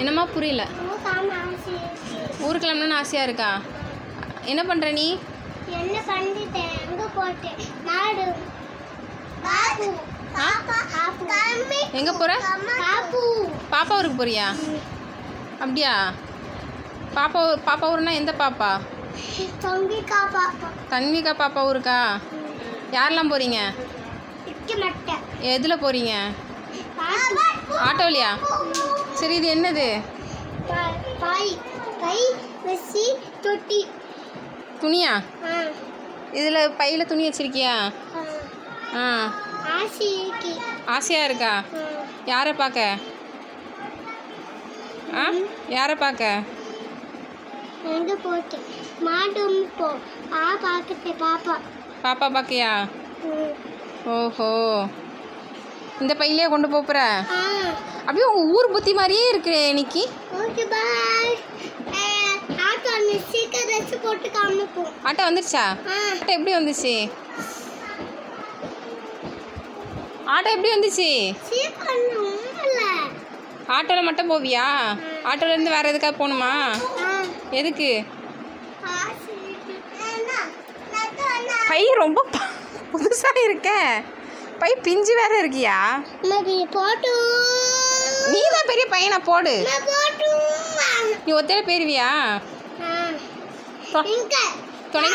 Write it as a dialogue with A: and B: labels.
A: என்னம்மா புரியல? ஊருக்கு கிளம்பணும்னு ஆசையாக இருக்கா? என்ன பண்ணுற நீ?
B: என்ன பண்ணிட்டேன்? எங்கே போட்டேன்? நாடு
A: எங்கே போகிற? பாப்பா ஊருக்கு போறியா? அப்படியா? பாப்பா ஊருனா எந்த பாப்பா? தன்விகா பாப்பா ஊருக்கா? யாரெல்லாம் போகிறீங்க? எதில் போகிறீங்க? ஆட்டோலையா? சரி, இது என்னது? துணியா? இதில் பையில் துணி வச்சிருக்கியா? ஆ, ஆசையாக இருக்கா? யாரை பார்க்க? ஆ, யாரை பார்க்க? பாப்பா பார்க்கையா? ஓஹோ, இந்த பையிலே கொண்டு போகிற? அப்படியே உங்கள் ஊர் புத்தி மாதிரியே இருக்கு இன்னைக்கு. ஆட்டோ வந்துருச்சா? ஆட்டோ எப்படி வந்துச்சு? ஆட்டோவில் மட்டும் போவியா? ஆட்டோலேருந்து வேறு எதுக்காக போகணுமா? எதுக்கு? பை ரொம்ப புதுசாக இருக்க. பை பிஞ்சு வேற இருக்கியா? நீ தான் பெரிய பையனா, போடு. நீ ஒத்தையில போயிருவியா? துணை